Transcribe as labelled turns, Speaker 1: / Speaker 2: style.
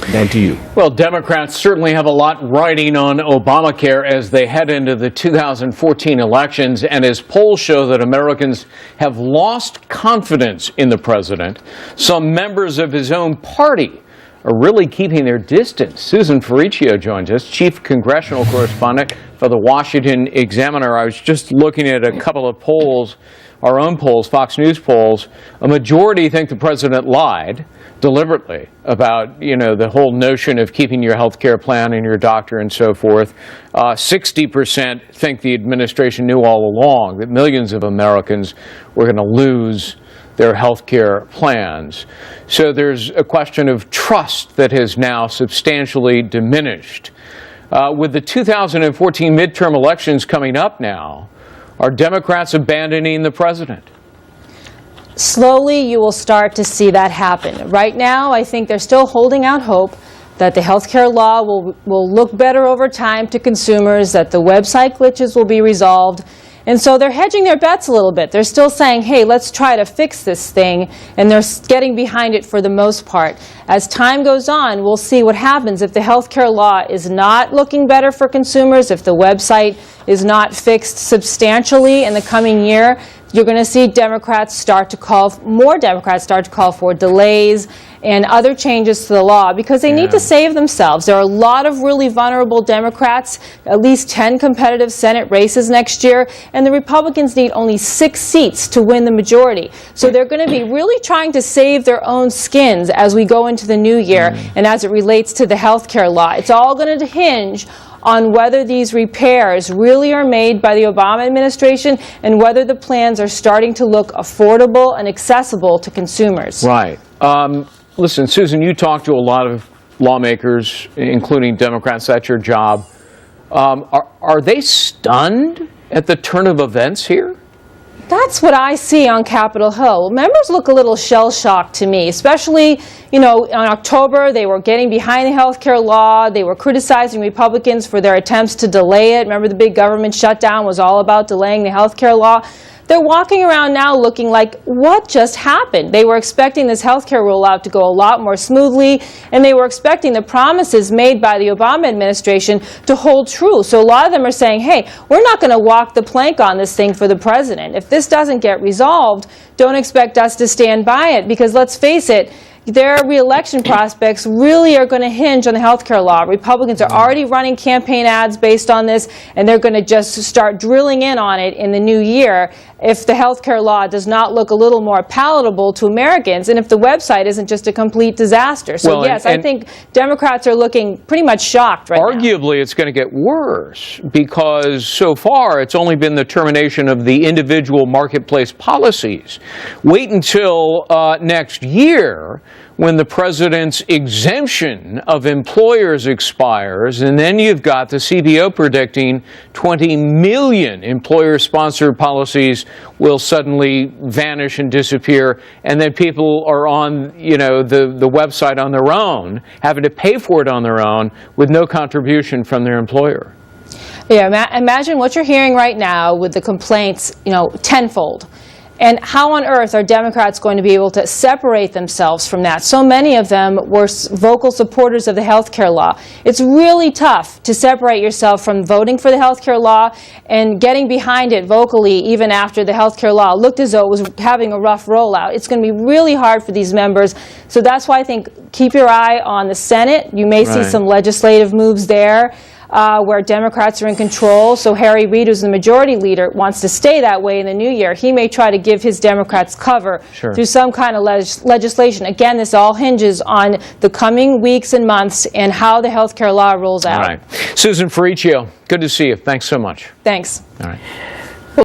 Speaker 1: And to you.
Speaker 2: Well, Democrats certainly have a lot riding on Obamacare as they head into the 2014 elections, and as polls show that Americans have lost confidence in the president, some members of his own party are really keeping their distance. Susan Ferricchio joins us, chief congressional correspondent for the Washington Examiner. I was just looking at a couple of polls, our own polls, Fox News polls. A majority think the president lied deliberately about, the whole notion of keeping your health care plan and your doctor and so forth. 60% think the administration knew all along that millions of Americans were going to lose their health care plans. So there's a question of trust that has now substantially diminished. With the 2014 midterm elections coming up now, are Democrats abandoning the president?
Speaker 3: Slowly, you will start to see that happen. Right now, I think they're still holding out hope that the health care law will look better over time to consumers, that the website glitches will be resolved. And so they're hedging their bets a little bit. They're still saying, hey, let's try to fix this thing, and they're getting behind it for the most part. As time goes on, we'll see what happens if the health care law is not looking better for consumers, if the website is not fixed substantially in the coming year. You're going to see more Democrats start to call for delays and other changes to the law because they need to save themselves. There are a lot of really vulnerable Democrats, at least 10 competitive Senate races next year, and the Republicans need only 6 seats to win the majority. So they're going to be really trying to save their own skins as we go into the new year and as it relates to the health care law. It's all going to hinge on whether these repairs really are made by the Obama administration and whether the plans are starting to look affordable and accessible to consumers.
Speaker 2: Right. Listen, Susan, you talk to a lot of lawmakers, including Democrats. That's your job. Are they stunned at the turn of events here?
Speaker 3: That's what I see on Capitol Hill. Members look a little shell-shocked to me, especially, in October they were getting behind the health care law. They were criticizing Republicans for their attempts to delay it. Remember, the big government shutdown was all about delaying the health care law. They're walking around now looking like, what just happened? They were expecting this health care rollout to go a lot more smoothly, and they were expecting the promises made by the Obama administration to hold true. So a lot of them are saying, hey, we're not going to walk the plank on this thing for the president. If this doesn't get resolved, don't expect us to stand by it, because let's face it, their re-election prospects really are going to hinge on the health care law. Republicans are already running campaign ads based on this, and they're going to just start drilling in on it in the new year if the health care law does not look a little more palatable to Americans, and if the website isn't just a complete disaster. So yes, I think Democrats are looking pretty much shocked right now.
Speaker 2: Arguably, it's going to get worse, because so far it's only been the termination of the individual marketplace policies. Wait until next year, when the president's exemption of employers expires, and then you've got the CBO predicting 20 million employer-sponsored policies will suddenly vanish and disappear, and then people are on, the website on their own, having to pay for it on their own with no contribution from their employer.
Speaker 3: Yeah, imagine what you're hearing right now with the complaints, tenfold. And how on earth are Democrats going to be able to separate themselves from that? So many of them were vocal supporters of the health care law. It's really tough to separate yourself from voting for the health care law and getting behind it vocally even after the health care law looked as though it was having a rough rollout. It's going to be really hard for these members. So that's why I think keep your eye on the Senate. You may see some legislative moves there. Where Democrats are in control. So Harry Reid, who's the majority leader, wants to stay that way in the new year. He may try to give his Democrats cover through some kind of legislation. Again, this all hinges on the coming weeks and months and how the health care law rolls out.
Speaker 2: All right. Susan Ferricchio, good to see you. Thanks so much.
Speaker 3: Thanks.
Speaker 2: All right.